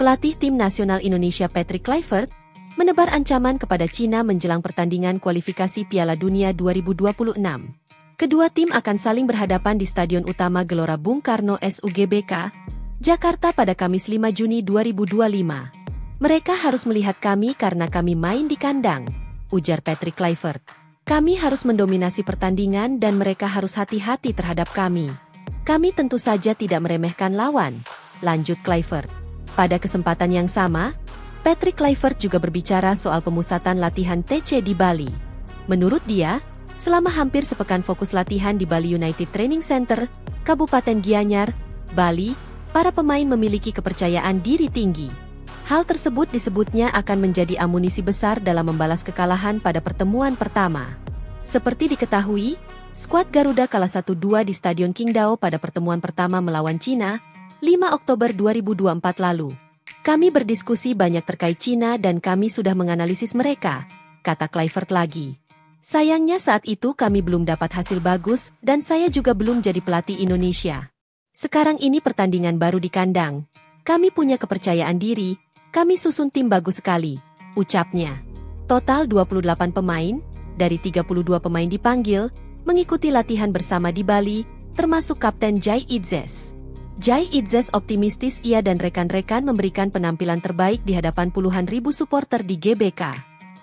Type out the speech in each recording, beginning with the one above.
pelatih tim nasional Indonesia Patrick Kluivert, menebar ancaman kepada Cina menjelang pertandingan kualifikasi Piala Dunia 2026. Kedua tim akan saling berhadapan di Stadion Utama Gelora Bung Karno SUGBK, Jakarta pada Kamis 5 Juni 2025. Mereka harus melihat kami karena kami main di kandang, ujar Patrick Kluivert. Kami harus mendominasi pertandingan dan mereka harus hati-hati terhadap kami. Kami tentu saja tidak meremehkan lawan, lanjut Kluivert. Pada kesempatan yang sama, Patrick Kluivert juga berbicara soal pemusatan latihan TC di Bali. Menurut dia, selama hampir sepekan fokus latihan di Bali United Training Center, Kabupaten Gianyar, Bali, para pemain memiliki kepercayaan diri tinggi. Hal tersebut disebutnya akan menjadi amunisi besar dalam membalas kekalahan pada pertemuan pertama. Seperti diketahui, skuad Garuda kalah 1-2 di Stadion Qingdao pada pertemuan pertama melawan Cina, 5 Oktober 2024 lalu. Kami berdiskusi banyak terkait Cina dan kami sudah menganalisis mereka, kata Kluivert lagi. Sayangnya saat itu kami belum dapat hasil bagus dan saya juga belum jadi pelatih Indonesia. Sekarang ini pertandingan baru di kandang. Kami punya kepercayaan diri, kami susun tim bagus sekali, ucapnya. Total 28 pemain, dari 32 pemain dipanggil, mengikuti latihan bersama di Bali, termasuk Kapten Jai Itzes. Jai Itzes optimistis ia dan rekan-rekan memberikan penampilan terbaik di hadapan puluhan ribu supporter di GBK.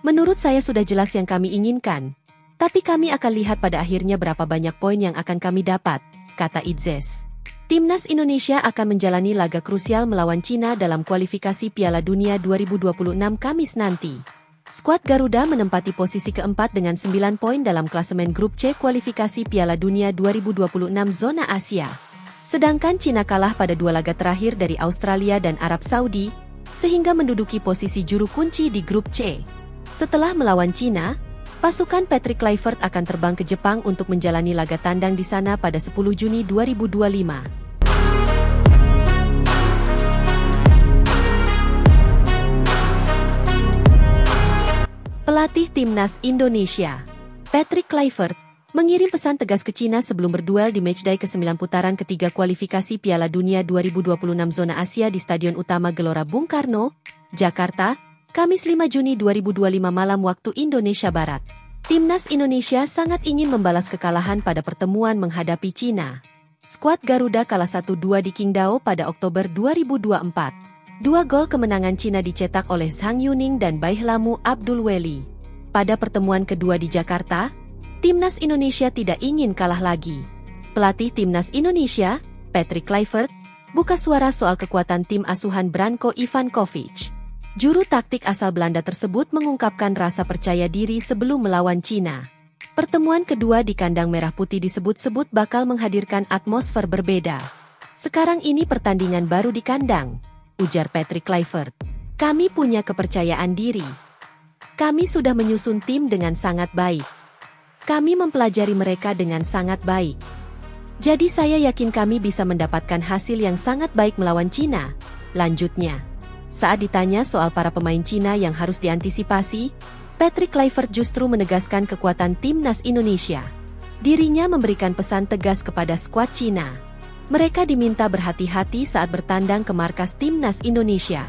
Menurut saya sudah jelas yang kami inginkan. Tapi kami akan lihat pada akhirnya berapa banyak poin yang akan kami dapat, kata Itzes. Timnas Indonesia akan menjalani laga krusial melawan Cina dalam kualifikasi Piala Dunia 2026 Kamis nanti. Skuad Garuda menempati posisi keempat dengan 9 poin dalam klasemen grup C kualifikasi Piala Dunia 2026 zona Asia. Sedangkan Cina kalah pada 2 laga terakhir dari Australia dan Arab Saudi, sehingga menduduki posisi juru kunci di grup C. Setelah melawan Cina, pasukan Patrick Kluivert akan terbang ke Jepang untuk menjalani laga tandang di sana pada 10 Juni 2025. Pelatih Timnas Indonesia, Patrick Kluivert, mengirim pesan tegas ke Cina sebelum berduel di matchday ke-9 putaran ketiga kualifikasi Piala Dunia 2026 zona Asia di Stadion Utama Gelora Bung Karno, Jakarta, Kamis 5 Juni 2025 malam waktu Indonesia Barat. Timnas Indonesia sangat ingin membalas kekalahan pada pertemuan menghadapi Cina. Skuad Garuda kalah 1-2 di Qingdao pada Oktober 2024. 2 gol kemenangan Cina dicetak oleh Zhang Yuning dan Baihlamu Abdul Weli. Pada pertemuan kedua di Jakarta, Timnas Indonesia tidak ingin kalah lagi. Pelatih Timnas Indonesia, Patrick Kluivert, buka suara soal kekuatan tim asuhan Branko Ivankovic. Juru taktik asal Belanda tersebut mengungkapkan rasa percaya diri sebelum melawan Cina. Pertemuan kedua di kandang merah putih disebut-sebut bakal menghadirkan atmosfer berbeda. Sekarang ini pertandingan baru di kandang, ujar Patrick Kluivert. Kami punya kepercayaan diri. Kami sudah menyusun tim dengan sangat baik. Kami mempelajari mereka dengan sangat baik. Jadi saya yakin kami bisa mendapatkan hasil yang sangat baik melawan Cina, lanjutnya. Saat ditanya soal para pemain Cina yang harus diantisipasi, Patrick Kluivert justru menegaskan kekuatan Timnas Indonesia. Dirinya memberikan pesan tegas kepada skuad Cina. Mereka diminta berhati-hati saat bertandang ke markas Timnas Indonesia.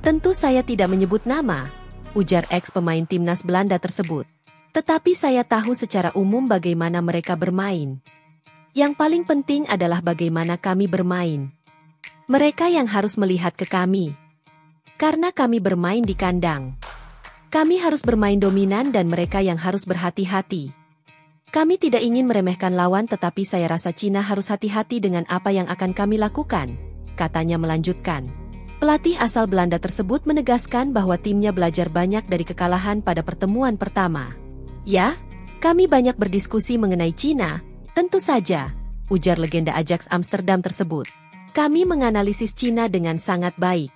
Tentu saya tidak menyebut nama, ujar ex-pemain Timnas Belanda tersebut. Tetapi saya tahu secara umum bagaimana mereka bermain. Yang paling penting adalah bagaimana kami bermain. Mereka yang harus melihat ke kami. Karena kami bermain di kandang. Kami harus bermain dominan dan mereka yang harus berhati-hati. Kami tidak ingin meremehkan lawan tetapi saya rasa Cina harus hati-hati dengan apa yang akan kami lakukan, katanya melanjutkan. Pelatih asal Belanda tersebut menegaskan bahwa timnya belajar banyak dari kekalahan pada pertemuan pertama. Ya, kami banyak berdiskusi mengenai Cina, tentu saja, ujar legenda Ajax Amsterdam tersebut. Kami menganalisis Cina dengan sangat baik.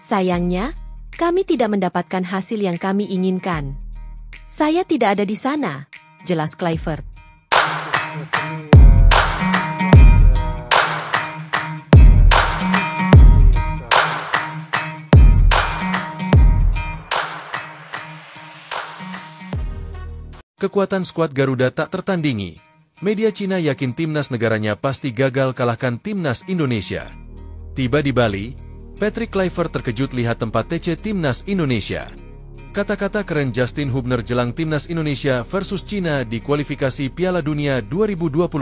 Sayangnya, kami tidak mendapatkan hasil yang kami inginkan. Saya tidak ada di sana, jelas Kluivert. Kekuatan skuad Garuda tak tertandingi. Media Cina yakin timnas negaranya pasti gagal kalahkan timnas Indonesia. Tiba di Bali, Patrick Kluivert terkejut lihat tempat TC Timnas Indonesia. Kata-kata keren Justin Hubner jelang Timnas Indonesia versus Cina di kualifikasi Piala Dunia 2026.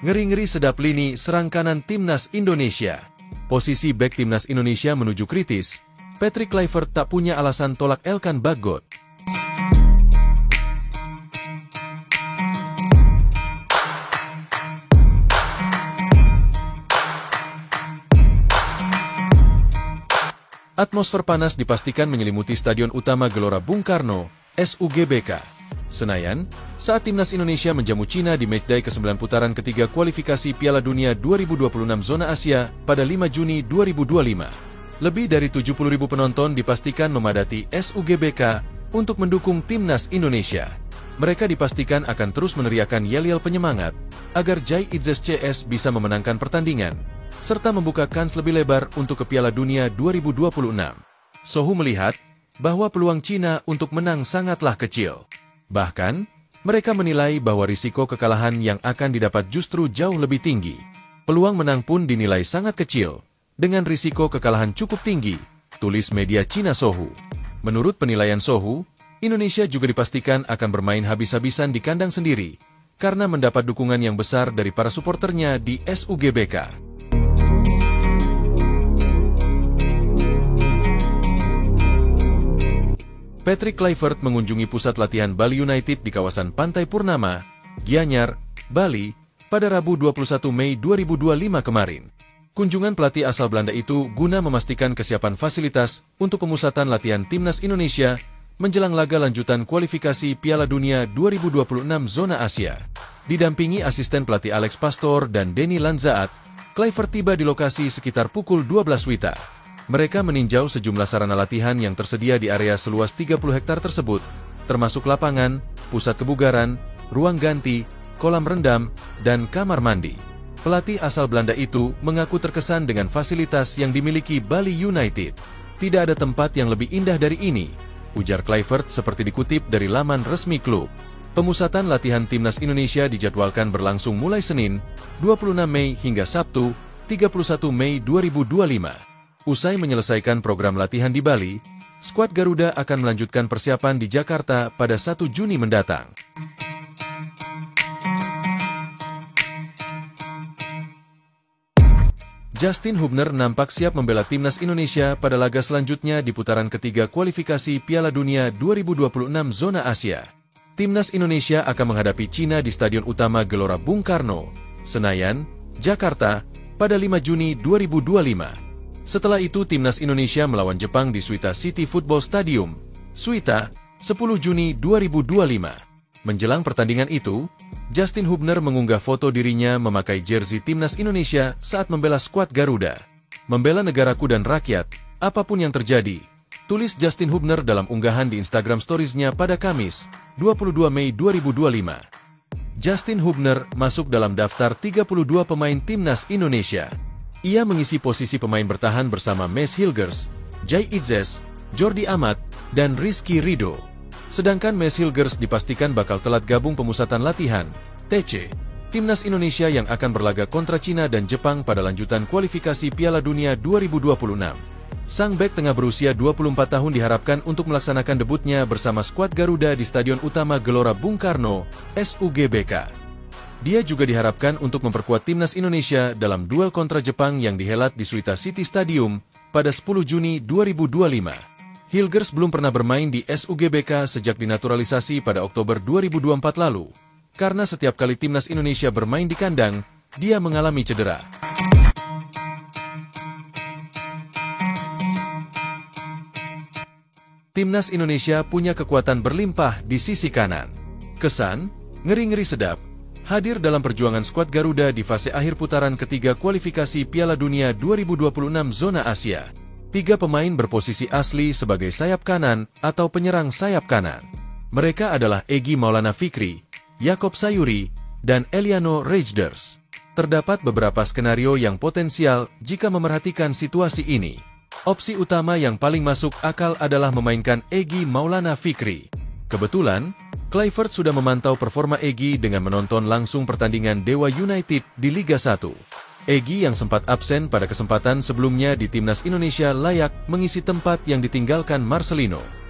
Ngeri-ngeri sedap lini serang kanan Timnas Indonesia. Posisi bek Timnas Indonesia menuju kritis. Patrick Kluivert tak punya alasan tolak Elkan Bagot. Atmosfer panas dipastikan menyelimuti Stadion Utama Gelora Bung Karno, SUGBK, Senayan, saat Timnas Indonesia menjamu Cina di matchday ke-9 putaran ketiga kualifikasi Piala Dunia 2026 Zona Asia pada 5 Juni 2025. Lebih dari 70.000 penonton dipastikan memadati SUGBK untuk mendukung Timnas Indonesia. Mereka dipastikan akan terus meneriakan yel-yel penyemangat agar Jai Idzes CS bisa memenangkan pertandingan, serta membuka kans lebih lebar untuk ke Piala Dunia 2026. Sohu melihat bahwa peluang Cina untuk menang sangatlah kecil. Bahkan, mereka menilai bahwa risiko kekalahan yang akan didapat justru jauh lebih tinggi. Peluang menang pun dinilai sangat kecil, dengan risiko kekalahan cukup tinggi, tulis media Cina Sohu. Menurut penilaian Sohu, Indonesia juga dipastikan akan bermain habis-habisan di kandang sendiri, karena mendapat dukungan yang besar dari para suporternya di SUGBK. Patrick Kluivert mengunjungi pusat latihan Bali United di kawasan Pantai Purnama, Gianyar, Bali, pada Rabu 21 Mei 2025 kemarin. Kunjungan pelatih asal Belanda itu guna memastikan kesiapan fasilitas untuk pemusatan latihan Timnas Indonesia menjelang laga lanjutan kualifikasi Piala Dunia 2026 Zona Asia. Didampingi asisten pelatih Alex Pastor dan Denny Lanzaat, Kluivert tiba di lokasi sekitar pukul 12 WITA. Mereka meninjau sejumlah sarana latihan yang tersedia di area seluas 30 hektar tersebut, termasuk lapangan, pusat kebugaran, ruang ganti, kolam rendam, dan kamar mandi. Pelatih asal Belanda itu mengaku terkesan dengan fasilitas yang dimiliki Bali United. Tidak ada tempat yang lebih indah dari ini, ujar Kluivert seperti dikutip dari laman resmi klub. Pemusatan latihan Timnas Indonesia dijadwalkan berlangsung mulai Senin, 26 Mei hingga Sabtu, 31 Mei 2025. Usai menyelesaikan program latihan di Bali, skuad Garuda akan melanjutkan persiapan di Jakarta pada 1 Juni mendatang. Justin Hubner nampak siap membela Timnas Indonesia pada laga selanjutnya di putaran ketiga kualifikasi Piala Dunia 2026 Zona Asia. Timnas Indonesia akan menghadapi Cina di Stadion Utama Gelora Bung Karno, Senayan, Jakarta, pada 5 Juni 2025. Setelah itu Timnas Indonesia melawan Jepang di Suita City Football Stadium, Suita, 10 Juni 2025. Menjelang pertandingan itu, Justin Hubner mengunggah foto dirinya memakai jersey Timnas Indonesia saat membela skuad Garuda. Membela negaraku dan rakyat, apapun yang terjadi, tulis Justin Hubner dalam unggahan di Instagram Stories-nya pada Kamis, 22 Mei 2025. Justin Hubner masuk dalam daftar 32 pemain Timnas Indonesia. Ia mengisi posisi pemain bertahan bersama Maes Hilgers, Jai Idzes, Jordi Amat, dan Rizky Ridho. Sedangkan Maes Hilgers dipastikan bakal telat gabung pemusatan latihan, TC, Timnas Indonesia yang akan berlaga kontra Cina dan Jepang pada lanjutan kualifikasi Piala Dunia 2026. Sang bek tengah berusia 24 tahun diharapkan untuk melaksanakan debutnya bersama skuad Garuda di Stadion Utama Gelora Bung Karno, SUGBK. Dia juga diharapkan untuk memperkuat Timnas Indonesia dalam duel kontra Jepang yang dihelat di Suita City Stadium pada 10 Juni 2025. Hilgers belum pernah bermain di SUGBK sejak dinaturalisasi pada Oktober 2024 lalu. Karena setiap kali Timnas Indonesia bermain di kandang, dia mengalami cedera. Timnas Indonesia punya kekuatan berlimpah di sisi kanan. Kesan, ngeri-ngeri sedap, hadir dalam perjuangan skuad Garuda di fase akhir putaran ketiga kualifikasi Piala Dunia 2026 Zona Asia. 3 pemain berposisi asli sebagai sayap kanan atau penyerang sayap kanan. Mereka adalah Egy Maulana Fikri, Yaakob Sayuri, dan Eliano Rejders. Terdapat beberapa skenario yang potensial jika memerhatikan situasi ini. Opsi utama yang paling masuk akal adalah memainkan Egy Maulana Fikri. Kebetulan, Kluivert sudah memantau performa Egy dengan menonton langsung pertandingan Dewa United di Liga 1. Egy yang sempat absen pada kesempatan sebelumnya di timnas Indonesia layak mengisi tempat yang ditinggalkan Marcelino.